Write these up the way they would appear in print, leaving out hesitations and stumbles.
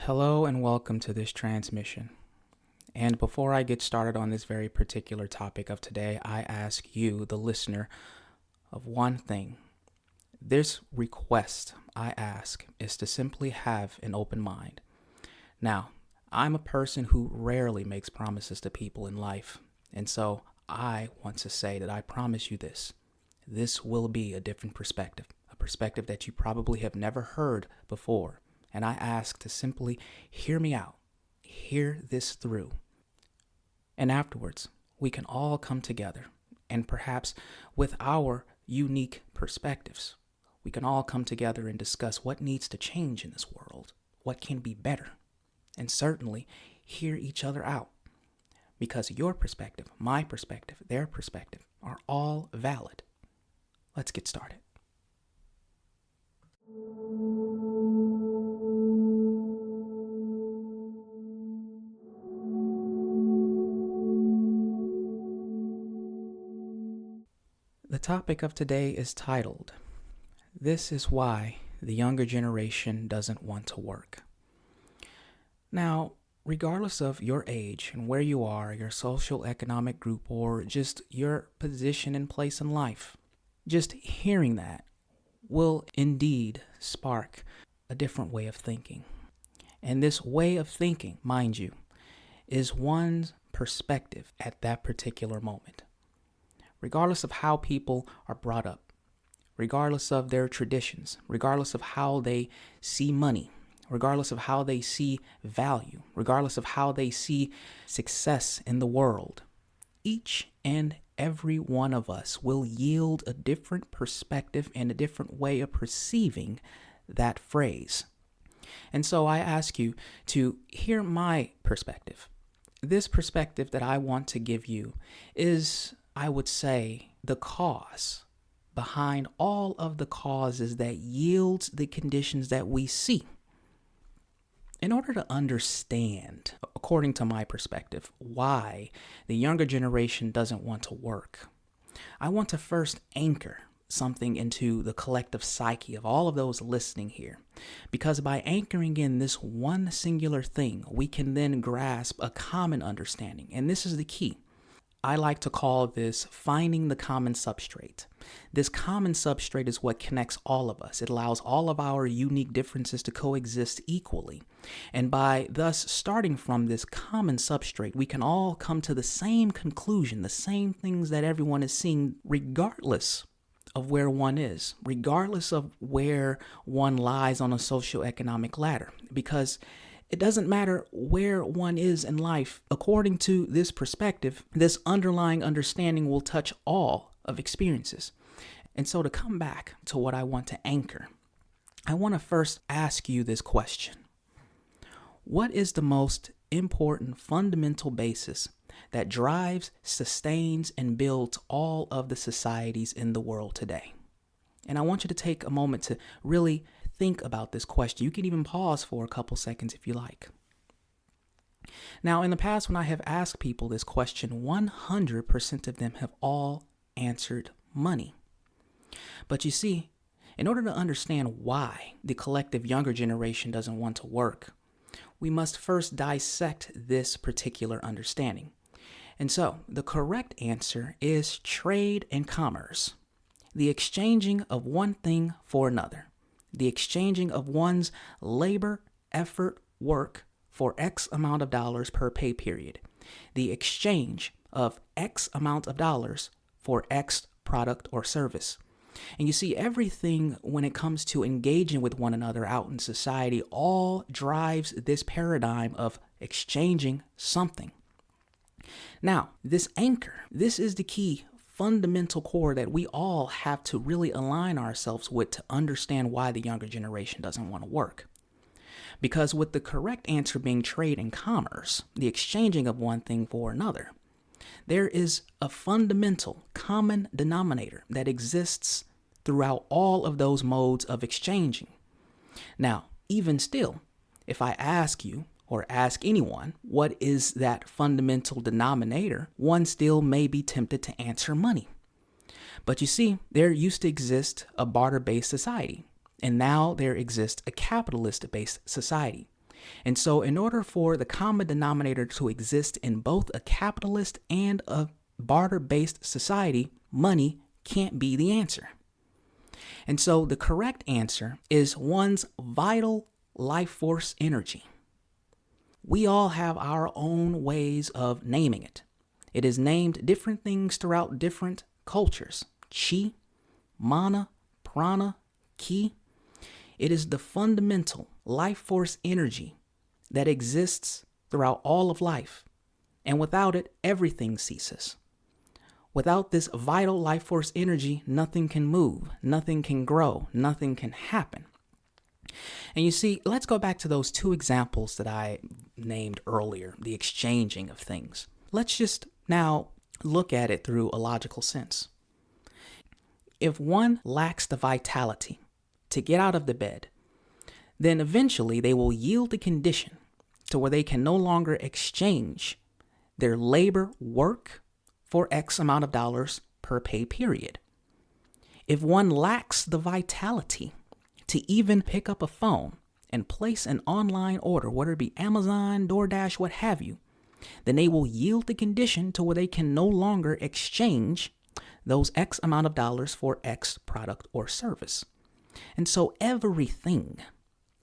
Hello and welcome to this transmission. And before I get started on this very particular topic of today, I ask you, the listener, of one thing. This request I ask is to simply have an open mind. Now, I'm a person who rarely makes promises to people in life, and so I want to say that I promise you this. This will be a different perspective, a perspective that you probably have never heard before. And I ask to simply hear me out, hear this through. And afterwards, we can all come together and perhaps with our unique perspectives, we can all come together and discuss what needs to change in this world, what can be better, and certainly hear each other out. Because your perspective, my perspective, their perspective are all valid. Let's get started. The topic of today is titled, "This is Why the Younger Generation Doesn't Want to Work." Now, regardless of your age and where you are, your social economic group, or just your position and place in life, just hearing that will indeed spark a different way of thinking. And this way of thinking, mind you, is one's perspective at that particular moment. Regardless of how people are brought up, regardless of their traditions, regardless of how they see money, regardless of how they see value, regardless of how they see success in the world, each and every one of us will yield a different perspective and a different way of perceiving that phrase. And so I ask you to hear my perspective. This perspective that I want to give you is, I would say, the cause behind all of the causes that yields the conditions that we see. In order to understand, according to my perspective, why the younger generation doesn't want to work, I want to first anchor something into the collective psyche of all of those listening here. Because by anchoring in this one singular thing, we can then grasp a common understanding. And this is the key. I like to call this finding the common substrate. This common substrate is what connects all of us. It allows all of our unique differences to coexist equally. And by thus starting from this common substrate, we can all come to the same conclusion, the same things that everyone is seeing, regardless of where one is, regardless of where one lies on a socioeconomic ladder. Because it doesn't matter where one is in life. According to this perspective, this underlying understanding will touch all of experiences. And so to come back to what I want to anchor, I want to first ask you this question. What is the most important fundamental basis that drives, sustains, and builds all of the societies in the world today? And I want you to take a moment to really think about this question. You can even pause for a couple seconds if you like. Now, in the past, when I have asked people this question, 100% of them have all answered money. But you see, in order to understand why the collective younger generation doesn't want to work, we must first dissect this particular understanding. And so, the correct answer is trade and commerce, the exchanging of one thing for another. The exchanging of one's labor, effort, work for X amount of dollars per pay period. The exchange of X amount of dollars for X product or service. And you see, everything when it comes to engaging with one another out in society all drives this paradigm of exchanging something. Now, this anchor, this is the key fundamental core that we all have to really align ourselves with to understand why the younger generation doesn't want to work. Because with the correct answer being trade and commerce, the exchanging of one thing for another, there is a fundamental common denominator that exists throughout all of those modes of exchanging. Now, even still, if I ask you, or ask anyone, what is that fundamental denominator, one still may be tempted to answer money. But you see, there used to exist a barter-based society, and now there exists a capitalist-based society. And so in order for the common denominator to exist in both a capitalist and a barter-based society, money can't be the answer. And so the correct answer is one's vital life force energy. We all have our own ways of naming it. It is named different things throughout different cultures. Chi, mana, prana, ki. It is the fundamental life force energy that exists throughout all of life. And without it, everything ceases. Without this vital life force energy, nothing can move, nothing can grow, nothing can happen. And you see, let's go back to those two examples that I named earlier, the exchanging of things. Let's just now look at it through a logical sense. If one lacks the vitality to get out of the bed, then eventually they will yield the condition to where they can no longer exchange their labor work for X amount of dollars per pay period. If one lacks the vitality to even pick up a phone and place an online order, whether it be Amazon, DoorDash, what have you, then they will yield the condition to where they can no longer exchange those X amount of dollars for X product or service. And so everything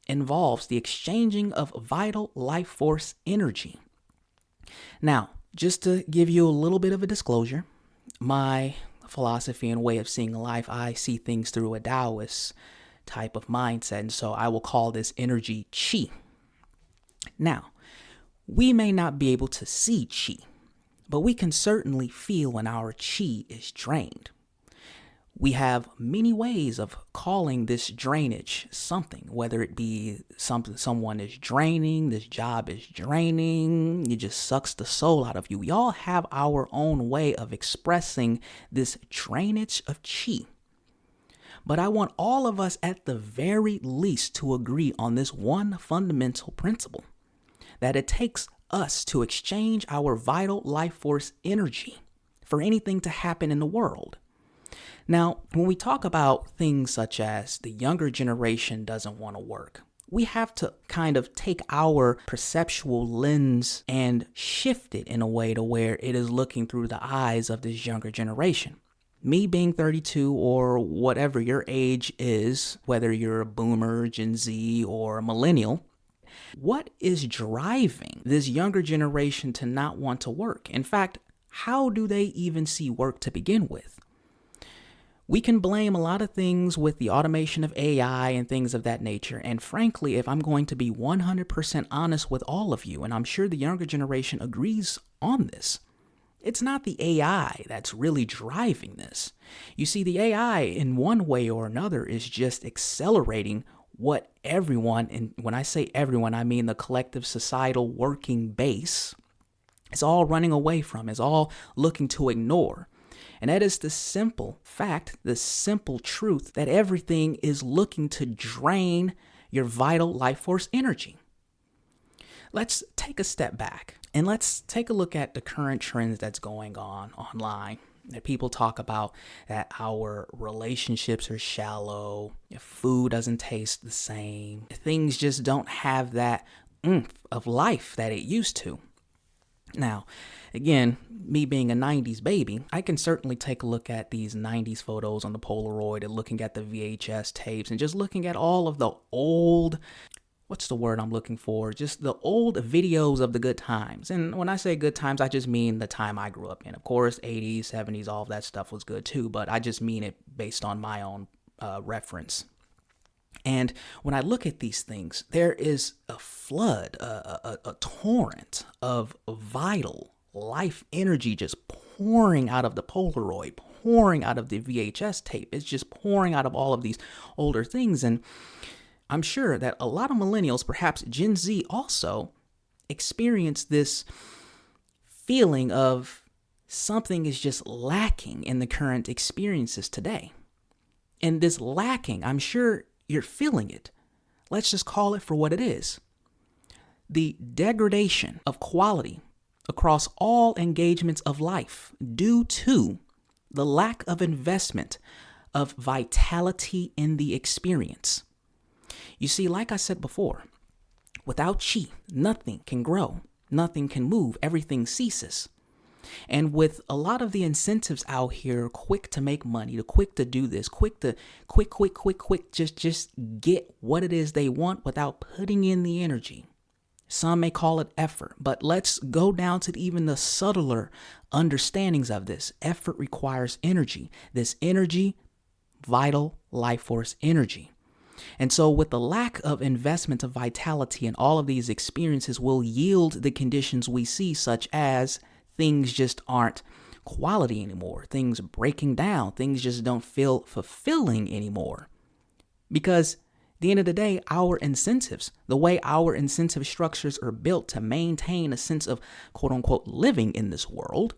involves the exchanging of vital life force energy. Now, just to give you a little bit of a disclosure, my philosophy and way of seeing life, I see things through a Taoist type of mindset, and so I will call this energy chi. Now, we may not be able to see chi, but we can certainly feel when our chi is drained. We have many ways of calling this drainage something, whether it be something someone is draining, this job is draining, it just sucks the soul out of you. We all have our own way of expressing this drainage of chi. But I want all of us at the very least to agree on this one fundamental principle, that it takes us to exchange our vital life force energy for anything to happen in the world. Now, when we talk about things such as the younger generation doesn't want to work, we have to kind of take our perceptual lens and shift it in a way to where it is looking through the eyes of this younger generation. Me being 32 or whatever your age is, whether you're a boomer, Gen Z, or a millennial, what is driving this younger generation to not want to work? In fact, how do they even see work to begin with? We can blame a lot of things with the automation of AI and things of that nature. And frankly, if I'm going to be 100% honest with all of you, and I'm sure the younger generation agrees on this, it's not the AI that's really driving this. You see, the AI in one way or another is just accelerating what everyone, and when I say everyone, I mean the collective societal working base, is all running away from, is all looking to ignore. And that is the simple fact, the simple truth that everything is looking to drain your vital life force energy. Let's take a step back and let's take a look at the current trends that's going on online. That people talk about that our relationships are shallow, food doesn't taste the same, things just don't have that oomph of life that it used to. Now, again, me being a 90s baby, I can certainly take a look at these 90s photos on the Polaroid and looking at the VHS tapes and just looking at all of the old, what's the word I'm looking for? Just the old videos of the good times. And when I say good times, I just mean the time I grew up in. Of course, 80s, 70s, all of that stuff was good too, but I just mean it based on my own reference. And when I look at these things, there is a flood, a torrent of vital life energy just pouring out of the Polaroid, pouring out of the VHS tape. It's just pouring out of all of these older things. And I'm sure that a lot of millennials, perhaps Gen Z also, experience this feeling of something is just lacking in the current experiences today. And this lacking, I'm sure you're feeling it. Let's just call it for what it is. The degradation of quality across all engagements of life due to the lack of investment of vitality in the experience. You see, like I said before, Without chi, nothing can grow, nothing can move, everything ceases. And with a lot of the incentives out here, quick to make money, quick to do this, quick, just get what it is they want without putting in the energy. Some may call it effort, but let's go down to even the subtler understandings of this. Effort requires energy. This energy, vital life force energy. And so with the lack of investment of vitality in all of these experiences will yield the conditions we see, such as things just aren't quality anymore, things breaking down, things just don't feel fulfilling anymore. Because at the end of the day, our incentives, the way our incentive structures are built to maintain a sense of quote unquote living in this world,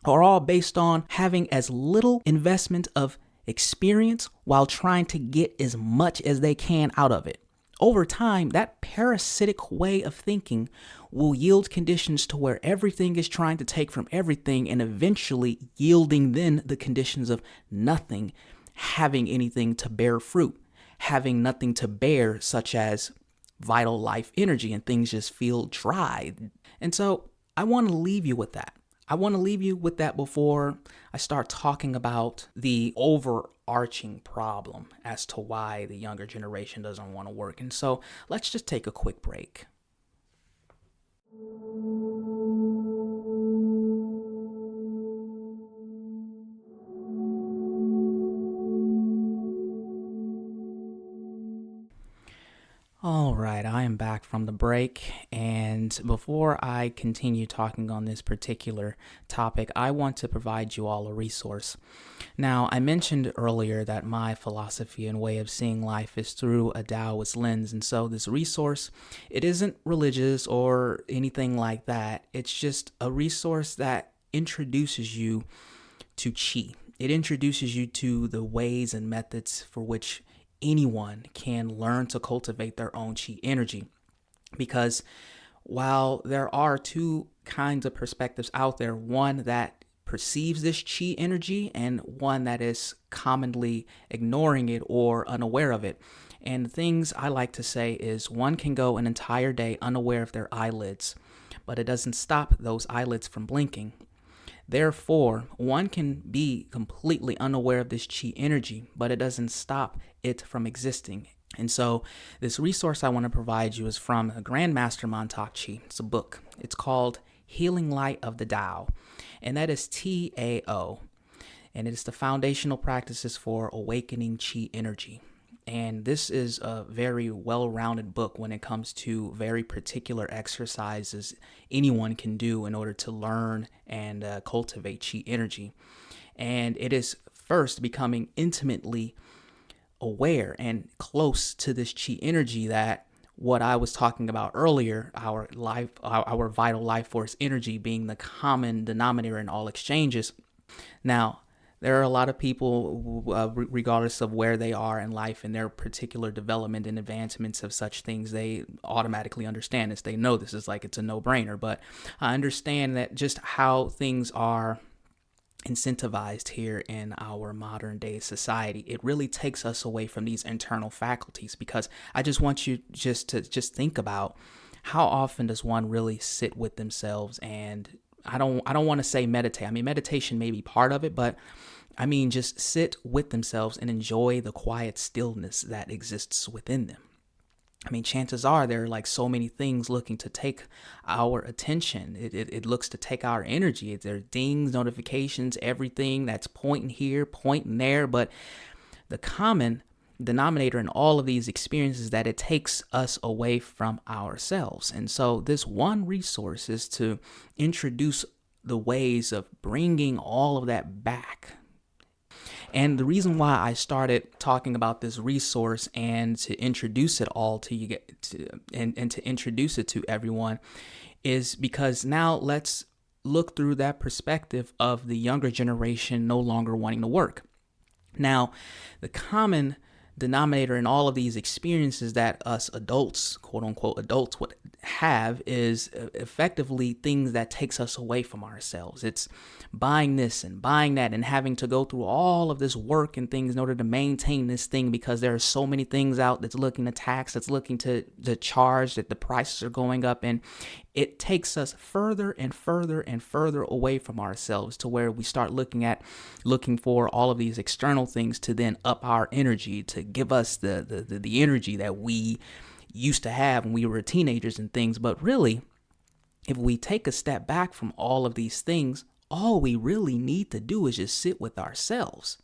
are all based on having as little investment of experience while trying to get as much as they can out of it. Over time, that parasitic way of thinking will yield conditions to where everything is trying to take from everything and eventually yielding then the conditions of nothing having anything to bear fruit, having nothing to bear, such as vital life energy, and things just feel dry. And so I want to leave you with that. I want to leave you with that before I start talking about the overarching problem as to why the younger generation doesn't want to work. And so let's just take a quick break. All right, I am back from the break, and before I continue talking on this particular topic, I want to provide you all a resource. Now, I mentioned earlier that my philosophy and way of seeing life is through a Taoist lens, and so this resource, it isn't religious or anything like that. It's just a resource that introduces you to Qi. It introduces you to the ways and methods for which anyone can learn to cultivate their own Qi energy. Because while there are two kinds of perspectives out there, one that perceives this Qi energy and one that is commonly ignoring it or unaware of it. And the things I like to say is one can go an entire day unaware of their eyelids, but it doesn't stop those eyelids from blinking. Therefore, one can be completely unaware of this Qi energy, but it doesn't stop it from existing. And so this resource I want to provide you is from a Grandmaster Montauk Chi. It's a book. It's called Healing Light of the Tao, and that is TAO. And it is the foundational practices for awakening Qi energy. And this is a very well-rounded book when it comes to very particular exercises anyone can do in order to learn and cultivate Qi energy. And it is first becoming intimately aware and close to this Qi energy that what I was talking about earlier, our vital life force energy being the common denominator in all exchanges. Now, there are a lot of people, regardless of where they are in life and their particular development and advancements of such things, they automatically understand this. They know this is like it's a no-brainer. But I understand that just how things are incentivized here in our modern day society, it really takes us away from these internal faculties. Because I just want you to think about how often does one really sit with themselves and I don't want to say meditate. I mean, meditation may be part of it, but I mean, just sit with themselves and enjoy the quiet stillness that exists within them. I mean, chances are there are like so many things looking to take our attention. It looks to take our energy. There are dings, notifications, everything that's pointing here, pointing there. But the common denominator in all of these experiences is that it takes us away from ourselves. And so this one resource is to introduce the ways of bringing all of that back. And the reason why I started talking about this resource and to introduce it all to you and to introduce it to everyone is because now let's look through that perspective of the younger generation no longer wanting to work. Now, the common denominator in all of these experiences that us adults, quote unquote adults, would have is effectively things that takes us away from ourselves. It's buying this and buying that and having to go through all of this work and things in order to maintain this thing, because there are so many things out that's looking to tax, that's looking to charge, that the prices are going up, and it takes us further and further and further away from ourselves, to where we start looking for all of these external things to then up our energy, to give us the energy that we used to have when we were teenagers and things. But really, if we take a step back from all of these things, all we really need to do is just sit with ourselves.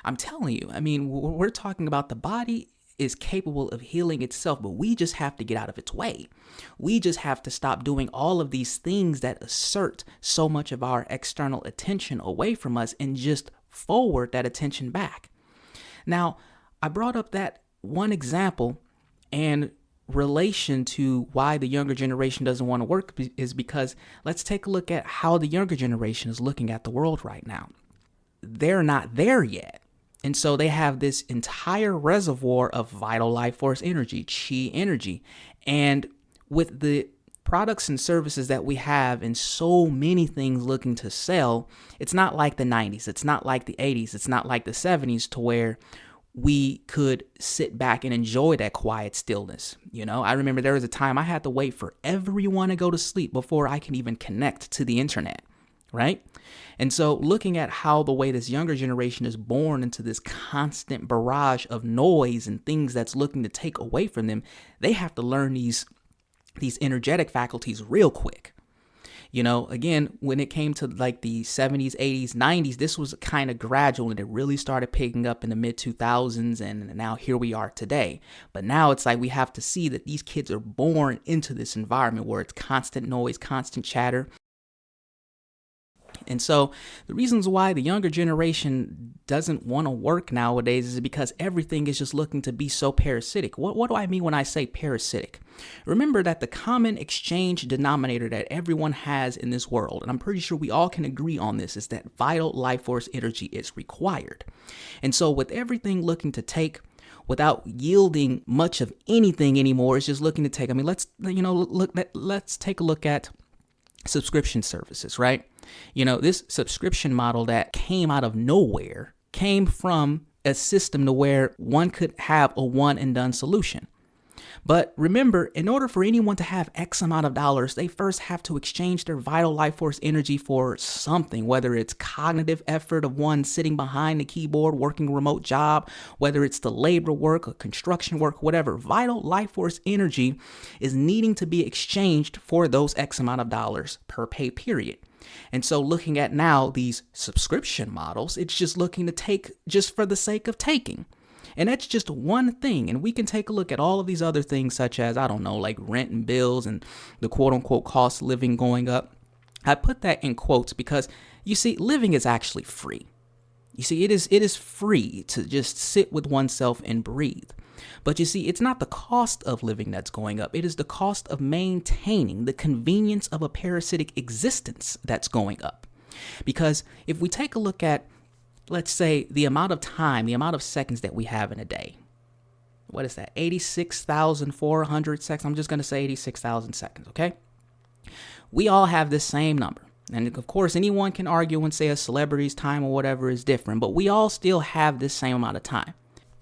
I'm telling you, I mean, we're talking about the body is capable of healing itself, but we just have to get out of its way. We just have to stop doing all of these things that assert so much of our external attention away from us and just forward that attention back. Now, I brought up that one example and relation to why the younger generation doesn't want to work is because let's take a look at how the younger generation is looking at the world right now. They're not there yet. And so they have this entire reservoir of vital life force energy, chi energy. And with the products and services that we have and so many things looking to sell, it's not like the 90s. It's not like the 80s. It's not like the 70s, to where we could sit back and enjoy that quiet stillness. You know, I remember there was a time I had to wait for everyone to go to sleep before I can even connect to the internet, right? And so looking at how the way this younger generation is born into this constant barrage of noise and things that's looking to take away from them, they have to learn these energetic faculties real quick. You know, again, when it came to like the 70s, 80s, 90s, this was kind of gradual, and it really started picking up in the mid 2000s. And now here we are today. But now it's like we have to see that these kids are born into this environment where it's constant noise, constant chatter. And so the reasons why the younger generation doesn't want to work nowadays is because everything is just looking to be so parasitic. What do I mean when I say parasitic? Remember that the common exchange denominator that everyone has in this world, and I'm pretty sure we all can agree on this, is that vital life force energy is required. And so with everything looking to take without yielding much of anything anymore, it's just looking to take. I mean, let's take a look at subscription services, right? You know, this subscription model that came out of nowhere came from a system to where one could have a one and done solution. But remember, in order for anyone to have X amount of dollars, they first have to exchange their vital life force energy for something, whether it's cognitive effort of one sitting behind the keyboard, working a remote job, whether it's the labor work or construction work, whatever. Vital life force energy is needing to be exchanged for those X amount of dollars per pay period. And so looking at now these subscription models, it's just looking to take just for the sake of taking. And that's just one thing. And we can take a look at all of these other things, such as, I don't know, like rent and bills and the quote unquote cost of living going up. I put that in quotes because, you see, living is actually free. You see, it is free to just sit with oneself and breathe. But you see, it's not the cost of living that's going up. It is the cost of maintaining the convenience of a parasitic existence that's going up. Because if we take a look at, let's say, the amount of time, the amount of seconds that we have in a day. What is that? 86,400 seconds. I'm just going to say 86,000 seconds, okay? We all have this same number. And of course, anyone can argue and say a celebrity's time or whatever is different, but we all still have this same amount of time.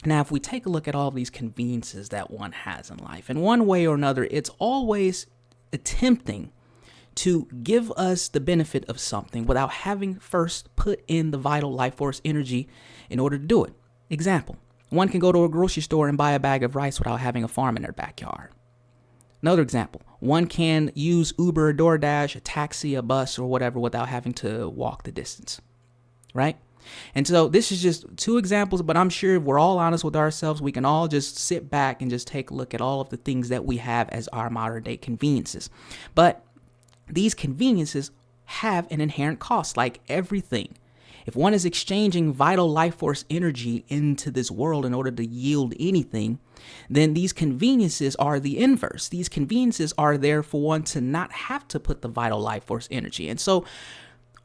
Now, if we take a look at all these conveniences that one has in life, in one way or another, it's always attempting to give us the benefit of something without having first put in the vital life force energy in order to do it. Example, one can go to a grocery store and buy a bag of rice without having a farm in their backyard. Another example, one can use Uber, DoorDash, a taxi, a bus, or whatever without having to walk the distance, right? And so this is just two examples, but I'm sure if we're all honest with ourselves, we can all just sit back and just take a look at all of the things that we have as our modern day conveniences. But these conveniences have an inherent cost, like everything. If one is exchanging vital life force energy into this world in order to yield anything, then these conveniences are the inverse. These conveniences are there for one to not have to put the vital life force energy. And so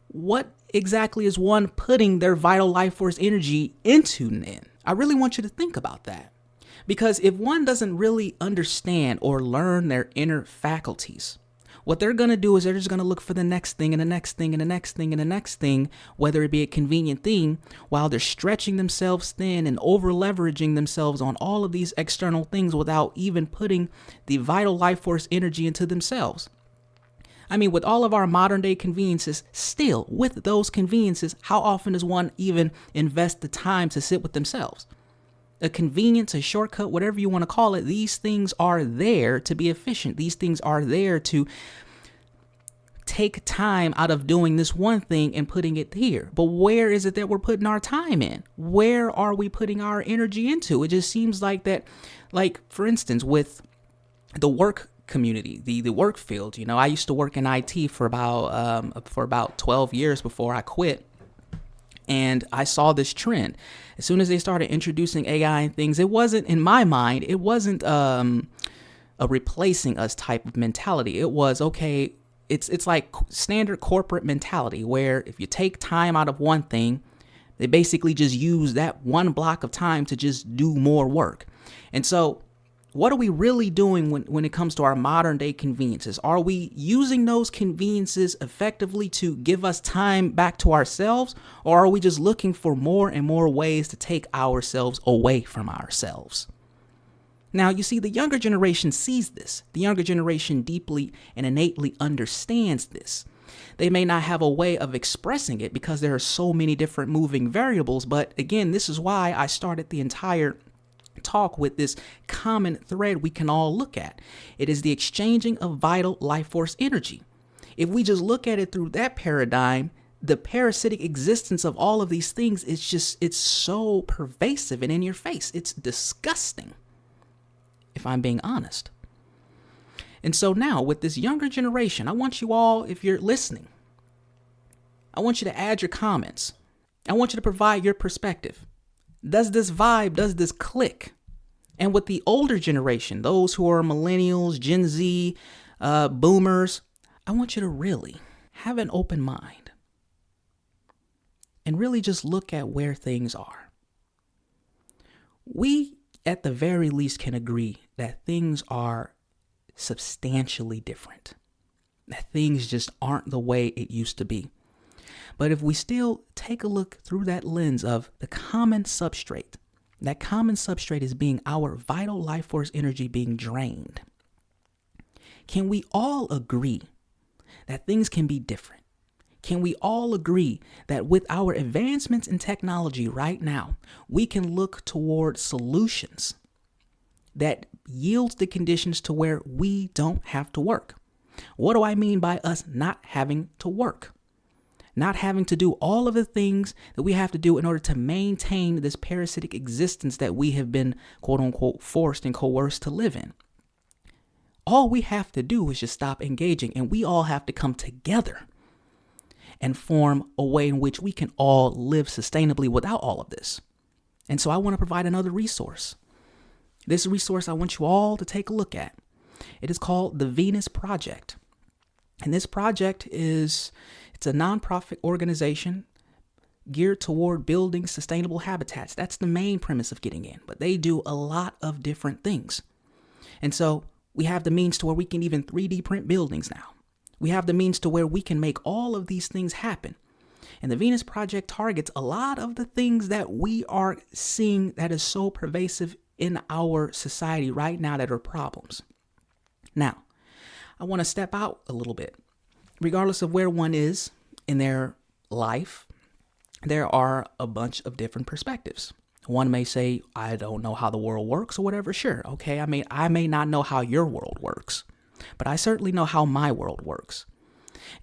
what exactly is one putting their vital life force energy into then? I really want you to think about that. Because if one doesn't really understand or learn their inner faculties, what they're going to do is they're just going to look for the next thing and the next thing and the next thing and the next thing, whether it be a convenient thing, while they're stretching themselves thin and over leveraging themselves on all of these external things without even putting the vital life force energy into themselves. I mean, with all of our modern day conveniences, still with those conveniences, how often does one even invest the time to sit with themselves? A convenience, a shortcut, whatever you want to call it, these things are there to be efficient. These things are there to take time out of doing this one thing and putting it here. But where is it that we're putting our time in? Where are we putting our energy into? It just seems like that, like, for instance, with the work community, the work field, I used to work in IT for about 12 years before I quit. And I saw this trend. As soon as they started introducing AI and things, it wasn't, in my mind, it wasn't a replacing us type of mentality. It was, okay, it's like standard corporate mentality where if you take time out of one thing, they basically just use that one block of time to just do more work. And so what are we really doing when it comes to our modern day conveniences? Are we using those conveniences effectively to give us time back to ourselves? Or are we just looking for more and more ways to take ourselves away from ourselves? Now, you see, the younger generation sees this. The younger generation deeply and innately understands this. They may not have a way of expressing it because there are so many different moving variables. But again, this is why I started the entire talk with this common thread we can all look at. It is the exchanging of vital life force energy. If we just look at it through that paradigm, the parasitic existence of all of these things it's so pervasive and in your face. It's disgusting, if I'm being honest. And so now with this younger generation, I want you all, if you're listening, I want you to add your comments. I want you to provide your perspective. Does this vibe, does this click? And with the older generation, those who are millennials, Gen Z, boomers, I want you to really have an open mind and really just look at where things are. We, at the very least, can agree that things are substantially different, that things just aren't the way it used to be. But if we still take a look through that lens of the common substrate, that common substrate is being our vital life force energy being drained. Can we all agree that things can be different? Can we all agree that with our advancements in technology right now, we can look toward solutions that yields the conditions to where we don't have to work? What do I mean by us not having to work? Not having to do all of the things that we have to do in order to maintain this parasitic existence that we have been, quote unquote, forced and coerced to live in. All we have to do is just stop engaging, and we all have to come together and form a way in which we can all live sustainably without all of this. And so I want to provide another resource. This resource I want you all to take a look at. It is called the Venus Project. And this project it's a nonprofit organization geared toward building sustainable habitats. That's the main premise of getting in, but they do a lot of different things. And so we have the means to where we can even 3D print buildings now. We have the means to where we can make all of these things happen. And the Venus Project targets a lot of the things that we are seeing that is so pervasive in our society right now that are problems. Now, I want to step out a little bit. Regardless of where one is in their life, there are a bunch of different perspectives. One may say, I don't know how the world works or whatever. Sure. Okay. I may not know how your world works, but I certainly know how my world works.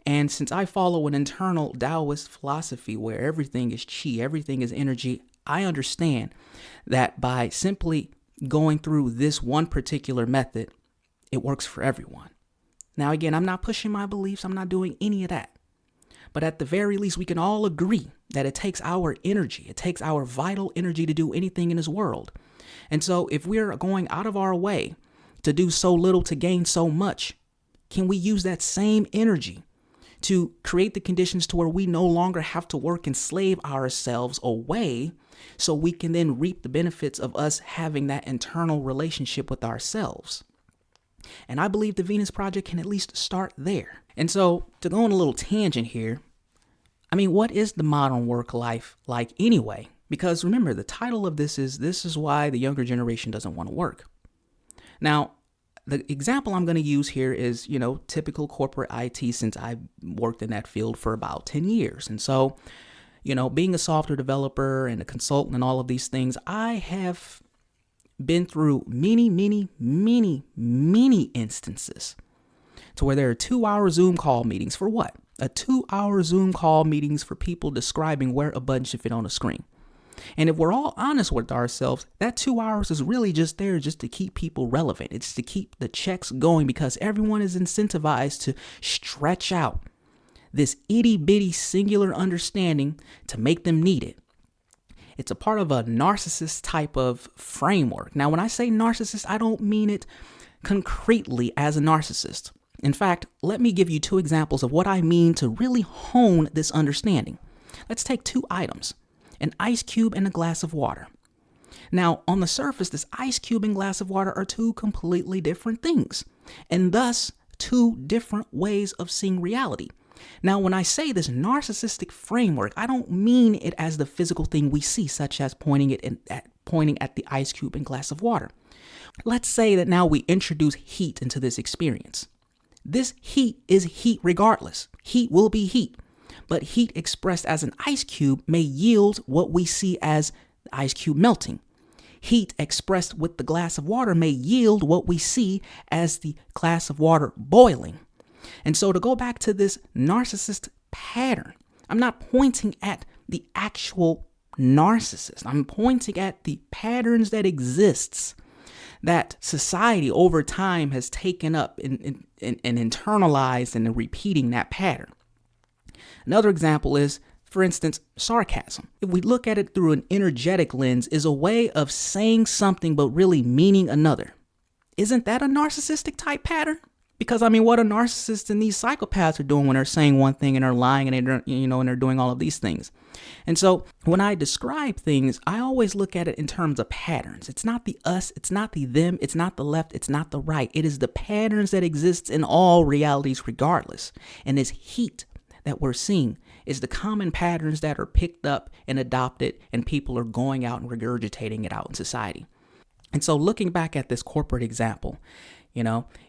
And since I follow an internal Taoist philosophy where everything is chi, everything is energy, I understand that by simply going through this one particular method, it works for everyone. Now, again, I'm not pushing my beliefs. I'm not doing any of that. But at the very least, we can all agree that it takes our energy. It takes our vital energy to do anything in this world. And so if we're going out of our way to do so little to gain so much, can we use that same energy to create the conditions to where we no longer have to work and slave ourselves away so we can then reap the benefits of us having that internal relationship with ourselves. And I believe the Venus Project can at least start there. And so, to go on a little tangent here, I mean, what is the modern work life like anyway? Because remember, the title of this is why the younger generation doesn't want to work. Now, the example I'm going to use here is, typical corporate IT, since I've worked in that field for about 10 years. And so, being a software developer and a consultant and all of these things, I have been through many instances to where there are 2-hour Zoom call meetings for what? A 2-hour Zoom call meetings for people describing where a button should fit on a screen. And if we're all honest with ourselves, that 2 hours is really just there just to keep people relevant. It's to keep the checks going because everyone is incentivized to stretch out this itty bitty singular understanding to make them need it. It's a part of a narcissist type of framework. Now, when I say narcissist, I don't mean it concretely as a narcissist. In fact, let me give you 2 examples of what I mean to really hone this understanding. Let's take 2 items, an ice cube and a glass of water. Now, on the surface, this ice cube and glass of water are 2 completely different things, and thus 2 different ways of seeing reality. Now, when I say this narcissistic framework, I don't mean it as the physical thing we see, such as pointing at the ice cube and glass of water. Let's say that now we introduce heat into this experience. This heat is heat regardless. Heat will be heat. But heat expressed as an ice cube may yield what we see as the ice cube melting. Heat expressed with the glass of water may yield what we see as the glass of water boiling. And so to go back to this narcissist pattern, I'm not pointing at the actual narcissist. I'm pointing at the patterns that exists that society over time has taken up and internalized and repeating that pattern. Another example is, for instance, sarcasm. If we look at it through an energetic lens, is a way of saying something but really meaning another. Isn't that a narcissistic type pattern? Because what a narcissist and these psychopaths are doing when they're saying one thing and they're lying and they're doing all of these things. And so when I describe things, I always look at it in terms of patterns. It's not the us, it's not the them, it's not the left, it's not the right. It is the patterns that exist in all realities regardless. And this heat that we're seeing is the common patterns that are picked up and adopted, and people are going out and regurgitating it out in society. And so looking back at this corporate example,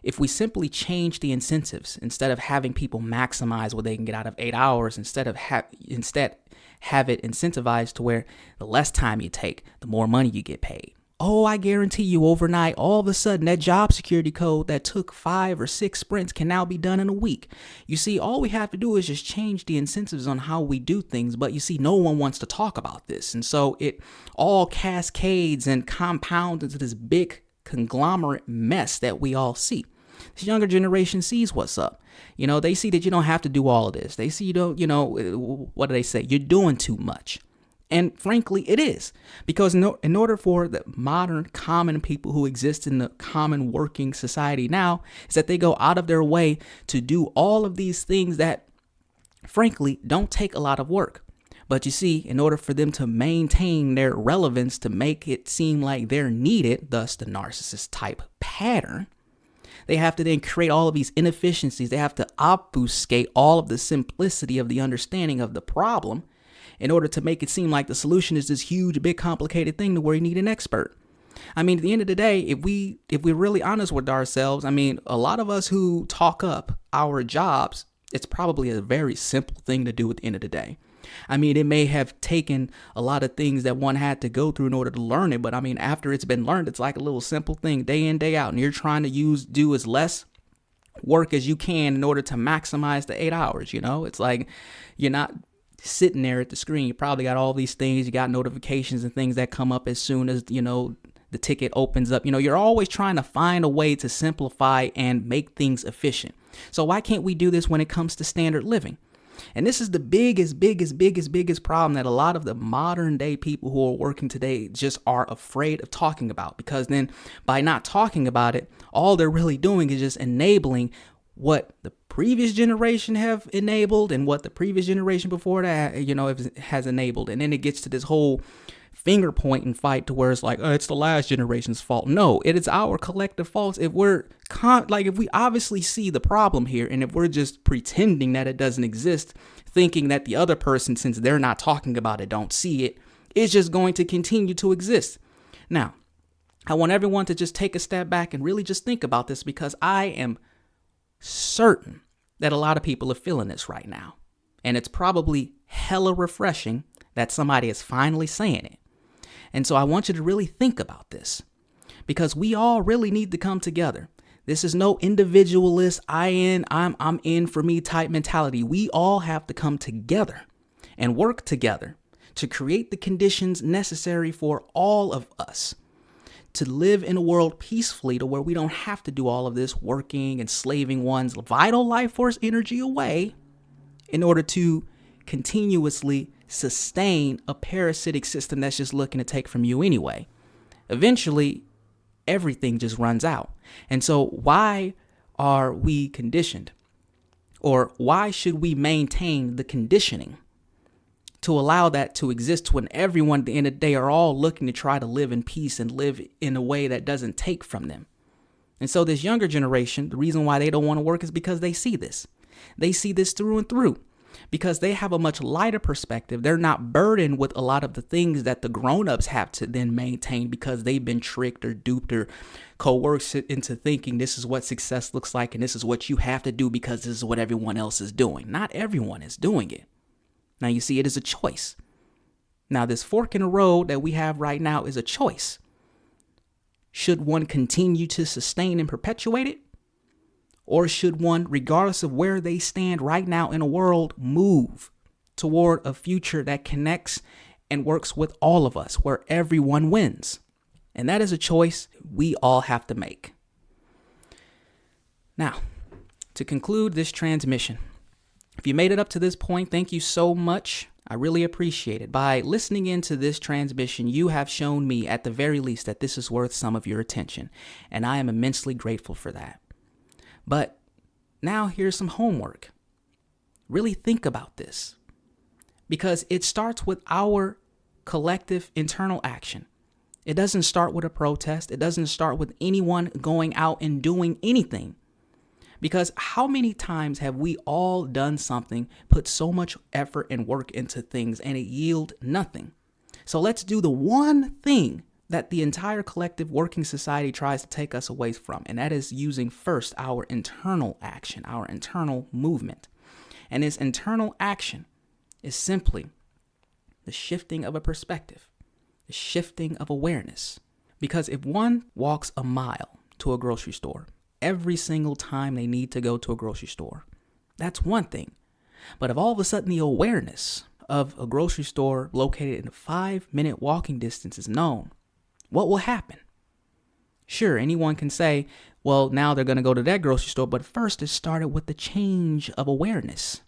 if we simply change the incentives, instead of having people maximize what they can get out of 8 hours, instead have it incentivized to where the less time you take, the more money you get paid. Oh, I guarantee you overnight, all of a sudden that job security code that took 5 or 6 sprints can now be done in a week. You see, all we have to do is just change the incentives on how we do things. But you see, no one wants to talk about this. And so it all cascades and compounds into this big conglomerate mess that we all see. This younger generation sees what's up. They see that you don't have to do all of this. They see you don't, what do they say? You're doing too much. And frankly, it is, because in order for the modern common people who exist in the common working society now, is that they go out of their way to do all of these things that frankly don't take a lot of work. But you see, in order for them to maintain their relevance, to make it seem like they're needed, thus the narcissist type pattern, they have to then create all of these inefficiencies. They have to obfuscate all of the simplicity of the understanding of the problem in order to make it seem like the solution is this huge, big, complicated thing to where you need an expert. At the end of the day, if we're really honest with ourselves, a lot of us who talk up our jobs, it's probably a very simple thing to do at the end of the day. It may have taken a lot of things that one had to go through in order to learn it. But after it's been learned, it's like a little simple thing day in, day out. And you're trying to do as less work as you can in order to maximize the 8 hours. It's like you're not sitting there at the screen. You probably got all these things. You got notifications and things that come up as soon as, the ticket opens up. You're always trying to find a way to simplify and make things efficient. So why can't we do this when it comes to standard living? And this is the biggest problem that a lot of the modern day people who are working today just are afraid of talking about, because then by not talking about it, all they're really doing is just enabling what the previous generation have enabled and what the previous generation before that, has enabled. And then it gets to this whole finger pointing fight to where it's like, oh, it's the last generation's fault. No, it is our collective fault. If we're if we obviously see the problem here, and if we're just pretending that it doesn't exist, thinking that the other person, since they're not talking about it, don't see it, it's just going to continue to exist. Now, I want everyone to just take a step back and really just think about this, because I am certain that a lot of people are feeling this right now. And it's probably hella refreshing that somebody is finally saying it. And so I want you to really think about this, because we all really need to come together. This is no individualist, I'm in for me type mentality. We all have to come together and work together to create the conditions necessary for all of us to live in a world peacefully, to where we don't have to do all of this working and slaving one's vital life force energy away in order to continuously sustain a parasitic system that's just looking to take from you anyway. Eventually, everything just runs out. And so why are we conditioned? Or why should we maintain the conditioning to allow that to exist when everyone at the end of the day are all looking to try to live in peace and live in a way that doesn't take from them? And so this younger generation, the reason why they don't want to work is because they see this. They see this through and through, because they have a much lighter perspective. They're not burdened with a lot of the things that the grown-ups have to then maintain, because they've been tricked or duped or coerced into thinking this is what success looks like and this is what you have to do because this is what everyone else is doing. Not everyone is doing it. Now, you see, it is a choice. Now, this fork in the road that we have right now is a choice. Should one continue to sustain and perpetuate it? Or should one, regardless of where they stand right now in the world, move toward a future that connects and works with all of us, where everyone wins? And that is a choice we all have to make. Now, to conclude this transmission, if you made it up to this point, thank you so much. I really appreciate it. By listening into this transmission, you have shown me at the very least that this is worth some of your attention, and I am immensely grateful for that. But now here's some homework. Really think about this, because it starts with our collective internal action. It doesn't start with a protest. It doesn't start with anyone going out and doing anything. Because how many times have we all done something, put so much effort and work into things, and it yield nothing? So let's do the one thing that the entire collective working society tries to take us away from, and that is using first our internal action, our internal movement. And this internal action is simply the shifting of a perspective, the shifting of awareness. Because if one walks a mile to a grocery store every single time they need to go to a grocery store, that's one thing. But if all of a sudden the awareness of a grocery store located in a 5-minute walking distance is known, what will happen? Sure, anyone can say, well, now they're going to go to that grocery store, but first it started with the change of awareness,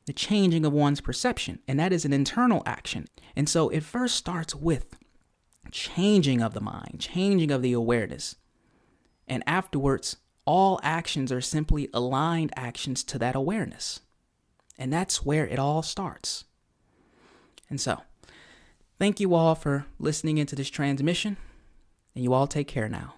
the changing of one's perception, and that is an internal action. And so it first starts with changing of the mind, changing of the awareness, and afterwards, all actions are simply aligned actions to that awareness. And that's where it all starts. And so, thank you all for listening into this transmission, and you all take care now.